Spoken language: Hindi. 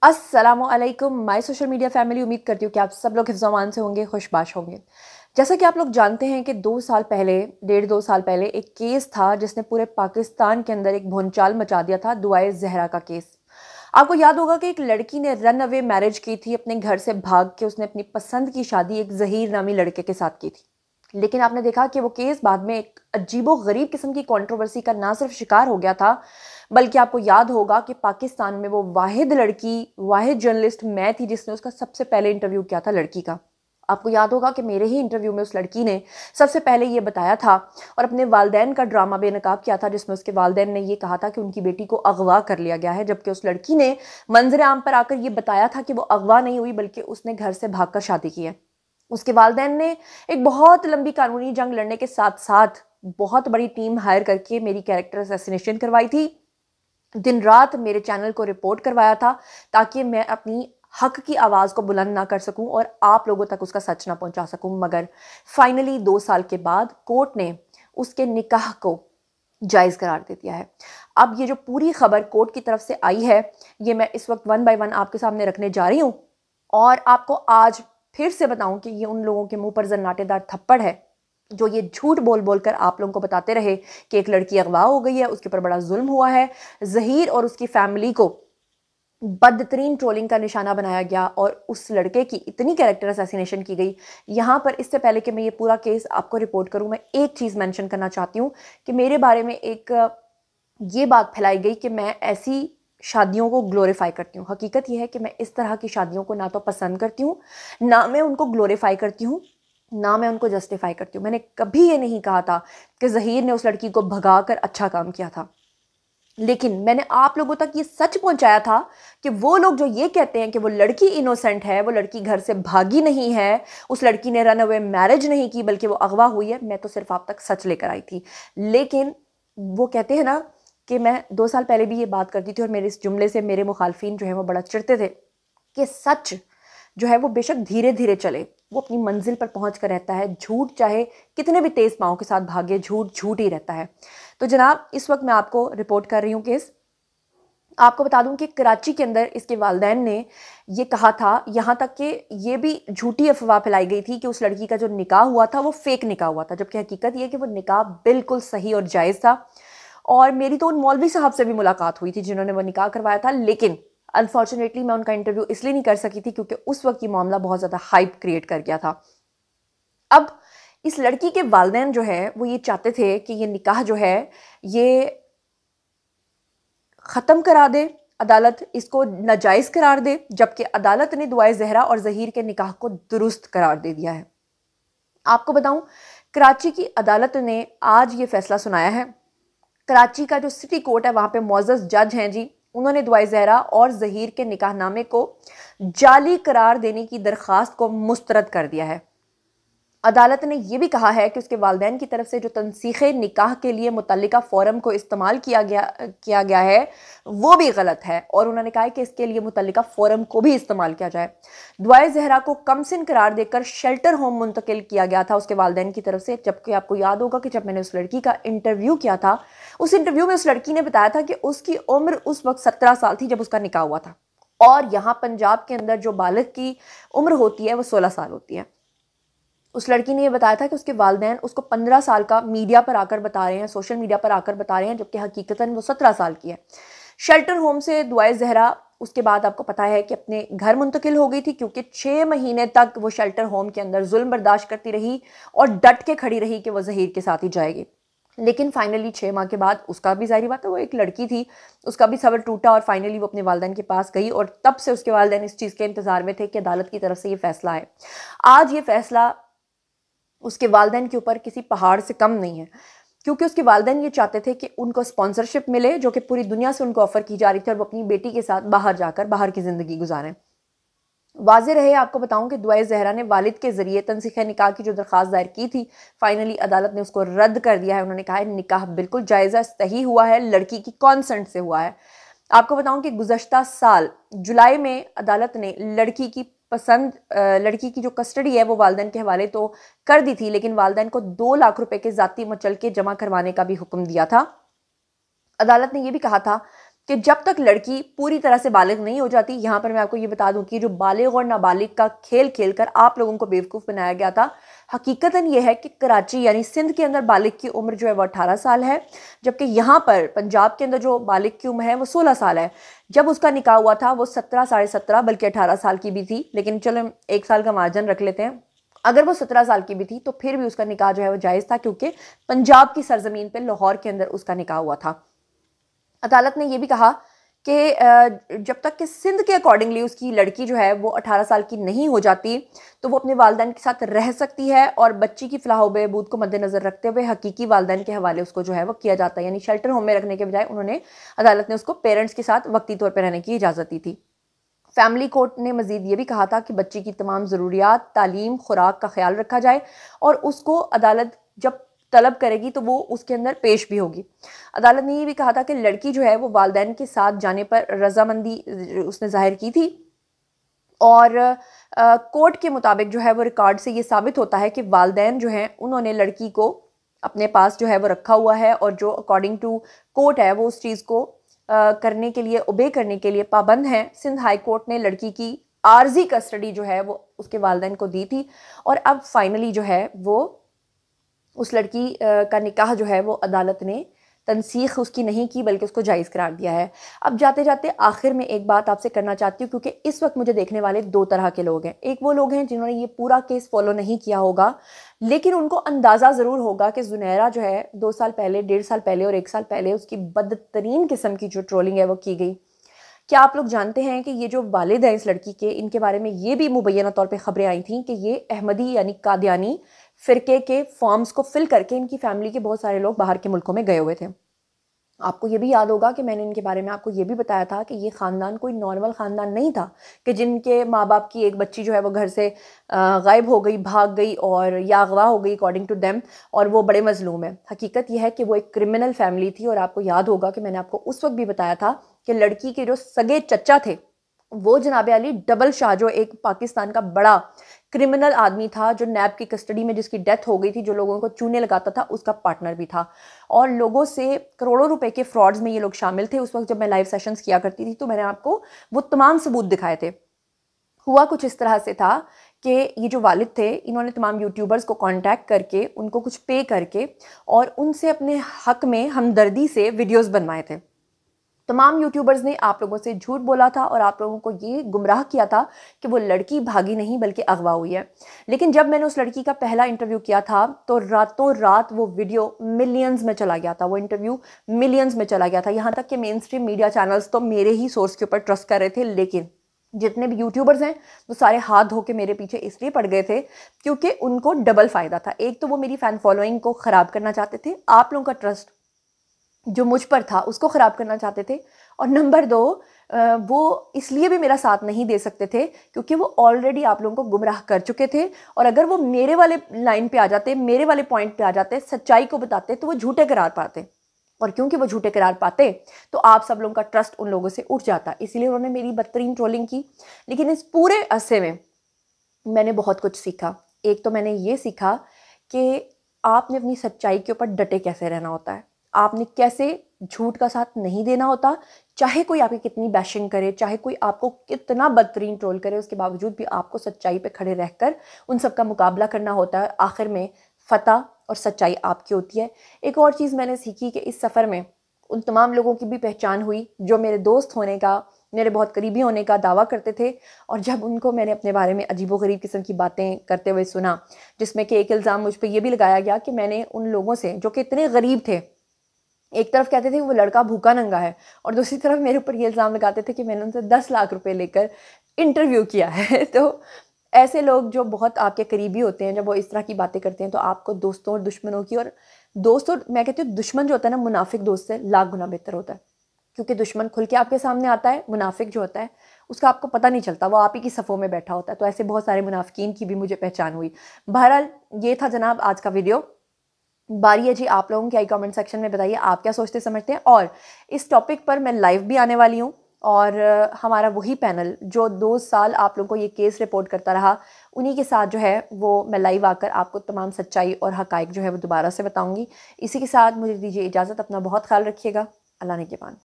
अस्सलामुअलैकुम माय सोशल मीडिया फैमिली। उम्मीद करती हूँ कि आप सब लोग हिफ्ज़-ओ-अमान से होंगे, खुशबाश होंगे। जैसा कि आप लोग जानते हैं कि 2 साल पहले, डेढ़ 2 साल पहले एक केस था जिसने पूरे पाकिस्तान के अंदर एक भूचाल मचा दिया था, दुआए ज़हरा का केस। आपको याद होगा कि एक लड़की ने रन अवे मैरिज की थी, अपने घर से भाग के उसने अपनी पसंद की शादी एक ज़हीर नामी लड़के के साथ की थी। लेकिन आपने देखा कि वो केस बाद में एक अजीबो-गरीब किस्म की कंट्रोवर्सी का ना सिर्फ शिकार हो गया था, बल्कि आपको याद होगा कि पाकिस्तान में वो वाहिद लड़की, वाहिद जर्नलिस्ट मैं थी जिसने उसका सबसे पहले इंटरव्यू किया था लड़की का। आपको याद होगा कि मेरे ही इंटरव्यू में उस लड़की ने सबसे पहले ये बताया था और अपने वालिदैन का ड्रामा बेनकाब किया था, जिसमें उसके वालिदैन ने ये कहा था कि उनकी बेटी को अगवा कर लिया गया है, जबकि उस लड़की ने मंजर आम पर आकर ये बताया था कि वो अगवा नहीं हुई बल्कि उसने घर से भागकर शादी की है। उसके वालिदैन ने एक बहुत लंबी कानूनी जंग लड़ने के साथ साथ बहुत बड़ी टीम हायर करके मेरी कैरेक्टर असैसिनेशन करवाई थी। दिन रात मेरे चैनल को रिपोर्ट करवाया था ताकि मैं अपनी हक की आवाज़ को बुलंद ना कर सकूं और आप लोगों तक उसका सच ना पहुंचा सकूं। मगर फाइनली 2 साल के बाद कोर्ट ने उसके निकाह को जायज़ करार दे दिया है। अब ये जो पूरी खबर कोर्ट की तरफ से आई है, ये मैं इस वक्त 1 बाय 1 आपके सामने रखने जा रही हूँ और आपको आज फिर से बताऊं कि ये उन लोगों के मुंह पर जन्नाटेदार थप्पड़ है जो ये झूठ बोल बोल कर आप लोगों को बताते रहे कि एक लड़की अगवा हो गई है, उसके ऊपर बड़ा जुल्म हुआ है। ज़हीर और उसकी फैमिली को बदतरीन ट्रोलिंग का निशाना बनाया गया और उस लड़के की इतनी कैरेक्टर असैसिनेशन की गई। यहाँ पर इससे पहले कि मैं ये पूरा केस आपको रिपोर्ट करूँ, मैं एक चीज़ मेंशन करना चाहती हूँ कि मेरे बारे में एक ये बात फैलाई गई कि मैं ऐसी शादियों को ग्लोरीफाई करती हूँ। हकीकत यह है कि मैं इस तरह की शादियों को ना तो पसंद करती हूँ, ना मैं उनको ग्लोरीफाई करती हूँ, ना मैं उनको जस्टिफाई करती हूँ। मैंने कभी ये नहीं कहा था कि ज़हीर ने उस लड़की को भगाकर अच्छा काम किया था, लेकिन मैंने आप लोगों तक ये सच पहुंचाया था कि वो लोग जो ये कहते हैं कि वो लड़की इनोसेंट है, वो लड़की घर से भागी नहीं है, उस लड़की ने रन अवे मैरिज नहीं की बल्कि वो अगवा हुई है, मैं तो सिर्फ आप तक सच लेकर आई थी। लेकिन वो कहते हैं ना कि मैं 2 साल पहले भी ये बात करती थी और मेरे इस जुमले से मेरे मुखालफिन जो है वो बड़ा चिढ़ते थे कि सच जो है वो बेशक धीरे धीरे चले, वो अपनी मंजिल पर पहुंच कर रहता है। झूठ चाहे कितने भी तेज पाँव के साथ भागे, झूठ झूठ ही रहता है। तो जनाब, इस वक्त मैं आपको रिपोर्ट कर रही हूँ केस। आपको बता दूं कि कराची के अंदर इसके वालिदैन ने ये कहा था, यहाँ तक कि ये भी झूठी अफवाह फैलाई गई थी कि उस लड़की का जो निकाह हुआ था वो फेक निकाह हुआ था, जबकि हकीकत ये कि वो निकाह बिल्कुल सही और जायज़ था। और मेरी तो उन मौलवी साहब से भी मुलाकात हुई थी जिन्होंने वो निकाह करवाया था, लेकिन अनफॉर्चुनेटली मैं उनका इंटरव्यू इसलिए नहीं कर सकी थी क्योंकि उस वक्त ये मामला बहुत ज़्यादा हाइप क्रिएट कर गया था। अब इस लड़की के वालिदैन जो है वो ये चाहते थे कि ये निकाह जो है ये ख़त्म करा दे, अदालत इसको नाजायज़ करार दे, जबकि अदालत ने दुआए ज़हरा और ज़हीर के निकाह को दुरुस्त करार दे दिया है। आपको बताऊं, कराची की अदालत ने आज ये फैसला सुनाया है। कराची का जो सिटी कोर्ट है वहाँ पे मौजज़ जज हैं जी, उन्होंने दुआए ज़हरा और ज़हीर के निकाहनामे को जाली करार देने की दरख्वास्त को मुस्तरद कर दिया है। अदालत ने यह भी कहा है कि उसके वालिदैन की तरफ से जो तनसीखे निकाह के लिए मुतल्लिका फ़ोरम को इस्तेमाल किया गया है वो भी गलत है और उन्होंने कहा है कि इसके लिए मुतल्लिका फ़ोरम को भी इस्तेमाल किया जाए। दुआए ज़हरा को कमसिन करार देकर शेल्टर होम मुंतकिल किया गया था उसके वालिदैन की तरफ से, जबकि आपको याद होगा कि जब मैंने उस लड़की का इंटरव्यू किया था, उस इंटरव्यू में उस लड़की ने बताया था कि उसकी उम्र उस वक्त 17 साल थी जब उसका निकाह हुआ था और यहाँ पंजाब के अंदर जो बालिग की उम्र होती है वो 16 साल होती है। उस लड़की ने यह बताया था कि उसके वालिदैन उसको 15 साल का मीडिया पर आकर बता रहे हैं, सोशल मीडिया पर आकर बता रहे हैं, जबकि हकीकतन वो 17 साल की है। शेल्टर होम से दुआए ज़हरा उसके बाद आपको पता है कि अपने घर मुंतकिल हो गई थी क्योंकि 6 महीने तक वो शेल्टर होम के अंदर जुल्म बर्दाश्त करती रही और डट के खड़ी रही कि वो ज़हीर के साथ ही जाएगी। लेकिन फाइनली 6 माह के बाद उसका भी, ज़ाहिर बात है वो एक लड़की थी, उसका भी सब्र टूटा और फाइनली वो अपने वालिदैन के पास गई और तब से उसके वालिदैन इस चीज़ के इंतज़ार में थे कि अदालत की तरफ से ये फैसला है। आज ये फैसला उसके वालिदैन के ऊपर किसी पहाड़ से कम नहीं है, क्योंकि उसके वालिदैन ये चाहते थे कि उनको स्पॉन्सरशिप मिले जो कि पूरी दुनिया से उनको ऑफर की जा रही थी और वो अपनी बेटी के साथ बाहर जाकर बाहर की ज़िंदगी गुजारें। वाज़ेह रहे, आपको बताऊं कि दुआए ज़हरा ने वालिद के ज़रिए तनसीखे निकाह की जो दरख्वास्त दायर की थी, फाइनली अदालत ने उसको रद्द कर दिया है। उन्होंने कहा है निकाह बिल्कुल जायज़ सही हुआ है, लड़की की कॉन्सेंट से हुआ है। आपको बताऊं कि गुज़श्ता साल जुलाई में अदालत ने लड़की की पसंद लड़की की जो कस्टडी है वो वालिदैन के हवाले तो कर दी थी, लेकिन वालिदैन को 2 लाख रुपए के ज़ाती मचल के जमा करवाने का भी हुक्म दिया था। अदालत ने यह भी कहा था कि जब तक लड़की पूरी तरह से बालिग नहीं हो जाती, यहाँ पर मैं आपको ये बता दूं कि जो बालिग और नाबालिग का खेल खेलकर आप लोगों को बेवकूफ़ बनाया गया था, हकीकतन ये है कि कराची यानी सिंध के अंदर बालिग की उम्र जो है वो 18 साल है, जबकि यहाँ पर पंजाब के अंदर जो बालिग की उम्र है वो 16 साल है। जब उसका निकाह हुआ था वो 17, साढ़े 17 बल्कि 18 साल की भी थी, लेकिन चलो 1 साल का मार्जिन रख लेते हैं। अगर वो 17 साल की भी थी तो फिर भी उसका निकाह जो है वो जायज़ था, क्योंकि पंजाब की सरजमीन पर लाहौर के अंदर उसका निकाह हुआ था। अदालत ने यह भी कहा कि जब तक कि सिंध के अकॉर्डिंगली उसकी लड़की जो है वो 18 साल की नहीं हो जाती तो वो अपने वालिदैन के साथ रह सकती है, और बच्ची की फलाह बहबूद को मद्देनज़र रखते हुए हकीकी वालिदैन के हवाले उसको जो है वो किया जाता है। यानी शेल्टर होम में रखने के बजाय उन्होंने, अदालत ने उसको पेरेंट्स के साथ वक्ती तौर पर रहने की इजाज़त दी थी। फैमिली कोर्ट ने मजीद ये भी कहा था कि बच्ची की तमाम ज़रूरियात, तालीम, खुराक का ख्याल रखा जाए, और उसको अदालत जब तलब करेगी तो वो उसके अंदर पेश भी होगी। अदालत ने ये भी कहा था कि लड़की जो है वो वालिदैन के साथ जाने पर रजामंदी उसने जाहिर की थी, और कोर्ट के मुताबिक जो है वो रिकॉर्ड से ये साबित होता है कि वालिदैन जो हैं उन्होंने लड़की को अपने पास जो है वो रखा हुआ है, और जो अकॉर्डिंग टू कोर्ट है वो उस चीज़ को करने के लिए, ओबे करने के लिए पाबंद हैं। सिंध हाई कोर्ट ने लड़की की आर्जी कस्टडी जो है वो उसके वालिदैन को दी थी, और अब फाइनली जो है वो उस लड़की का निकाह जो है वो अदालत ने तनसीख उसकी नहीं की बल्कि उसको जायज़ करार दिया है। अब जाते जाते आखिर में एक बात आपसे करना चाहती हूँ, क्योंकि इस वक्त मुझे देखने वाले 2 तरह के लोग हैं। एक वो लोग हैं जिन्होंने ये पूरा केस फॉलो नहीं किया होगा, लेकिन उनको अंदाज़ा ज़रूर होगा कि ज़ुनैरा जो है 2 साल पहले, 1.5 साल पहले और 1 साल पहले उसकी बदतरीन किस्म की जो ट्रोलिंग है वो की गई। क्या आप लोग जानते हैं कि ये जो वालिद हैं इस लड़की के, इनके बारे में ये भी मुबैना तौर पे खबरें आई थी कि ये अहमदी यानी कादियानी फ़िरके के फॉर्म्स को फिल करके इनकी फैमिली के बहुत सारे लोग बाहर के मुल्कों में गए हुए थे। आपको ये भी याद होगा कि मैंने इनके बारे में आपको ये भी बताया था कि ये ख़ानदान कोई नॉर्मल ख़ानदान नहीं था, कि जिनके माँ बाप की एक बच्ची जो है वो घर से गायब हो गई, भाग गई और या अगवा हो गई अकॉर्डिंग टू देम, और वो बड़े मजलूम है। हकीकत यह है कि वो एक क्रिमिनल फैमिली थी, और आपको याद होगा कि मैंने आपको उस वक्त भी बताया था कि लड़की के जो सगे चचा थे वो जनाब अली डबल शाह, जो एक पाकिस्तान का बड़ा क्रिमिनल आदमी था, जो नैब की कस्टडी में जिसकी डेथ हो गई थी, जो लोगों को चूने लगाता था, उसका पार्टनर भी था, और लोगों से करोड़ों रुपए के फ्रॉड्स में ये लोग शामिल थे। उस वक्त जब मैं लाइव सेशंस किया करती थी तो मैंने आपको वो तमाम सबूत दिखाए थे। हुआ कुछ इस तरह से था कि ये जो वालिद थे इन्होंने तमाम यूट्यूबर्स को कांटेक्ट करके उनको कुछ पे करके और उनसे अपने हक में हमदर्दी से वीडियोस बनवाए थे। तमाम यूट्यूबर्स ने आप लोगों से झूठ बोला था और आप लोगों को ये गुमराह किया था कि वो लड़की भागी नहीं बल्कि अगवा हुई है। लेकिन जब मैंने उस लड़की का पहला इंटरव्यू किया था तो रातों रात वो वीडियो मिलियंस में चला गया था, वो इंटरव्यू मिलियंस में चला गया था। यहाँ तक कि मेन स्ट्रीम मीडिया चैनल्स तो मेरे ही सोर्स के ऊपर ट्रस्ट कर रहे थे, लेकिन जितने भी यूट्यूबर्स हैं वो सारे हाथ धो के मेरे पीछे इसलिए पड़ गए थे क्योंकि उनको डबल फ़ायदा था। एक तो वो मेरी फ़ैन फॉलोइंग को ख़राब करना चाहते थे, आप लोगों का ट्रस्ट जो मुझ पर था उसको ख़राब करना चाहते थे, और नंबर 2 वो इसलिए भी मेरा साथ नहीं दे सकते थे क्योंकि वो ऑलरेडी आप लोगों को गुमराह कर चुके थे। और अगर वो मेरे वाले लाइन पे आ जाते, मेरे वाले पॉइंट पे आ जाते, सच्चाई को बताते, तो वो झूठे करार पाते, और क्योंकि वो झूठे करार पाते तो आप सब लोगों का ट्रस्ट उन लोगों से उठ जाता। इसलिए उन्होंने मेरी बदतरीन ट्रोलिंग की। लेकिन इस पूरे अरसे में मैंने बहुत कुछ सीखा। एक तो मैंने ये सीखा कि आपने अपनी सच्चाई के ऊपर डटे कैसे रहना होता है, आपने कैसे झूठ का साथ नहीं देना होता। चाहे कोई आपकी कितनी बैशिंग करे, चाहे कोई आपको कितना बदतरीन ट्रोल करे, उसके बावजूद भी आपको सच्चाई पे खड़े रहकर उन सब का मुकाबला करना होता है। आखिर में फतह और सच्चाई आपकी होती है। एक और चीज़ मैंने सीखी कि इस सफ़र में उन तमाम लोगों की भी पहचान हुई जो मेरे दोस्त होने का, मेरे बहुत करीबी होने का दावा करते थे, और जब उनको मैंने अपने बारे में अजीबोगरीब किस्म की बातें करते हुए सुना, जिसमें कि एक इल्ज़ाम मुझ पर यह भी लगाया गया कि मैंने उन लोगों से जो कि इतने गरीब थे, एक तरफ कहते थे वो लड़का भूखा नंगा है और दूसरी तरफ मेरे ऊपर ये इल्ज़ाम लगाते थे कि मैंने उनसे 10 लाख रुपए लेकर इंटरव्यू किया है। तो ऐसे लोग जो बहुत आपके करीबी होते हैं, जब वो इस तरह की बातें करते हैं तो आपको दोस्तों और दुश्मनों की, और दोस्तों मैं कहती हूँ दुश्मन जो होता है ना मुनाफिक दोस्त से लाख गुना बेहतर होता है, क्योंकि दुश्मन खुल के आपके सामने आता है, मुनाफिक जो होता है उसका आपको पता नहीं चलता, वो आप ही की सफ़ों में बैठा होता है। तो ऐसे बहुत सारे मुनाफिकीन की भी मुझे पहचान हुई। बहरहाल ये था जनाब आज का वीडियो। बारी है जी आप लोगों की, आई कमेंट सेक्शन में बताइए आप क्या सोचते समझते हैं। और इस टॉपिक पर मैं लाइव भी आने वाली हूँ, और हमारा वही पैनल जो 2 साल आप लोगों को ये केस रिपोर्ट करता रहा, उन्हीं के साथ जो है वो मैं लाइव आकर आपको तमाम सच्चाई और हकाइक जो है वो दोबारा से बताऊँगी। इसी के साथ मुझे दीजिए इजाज़त, अपना बहुत ख्याल रखिएगा। अल्लाह ने के पान।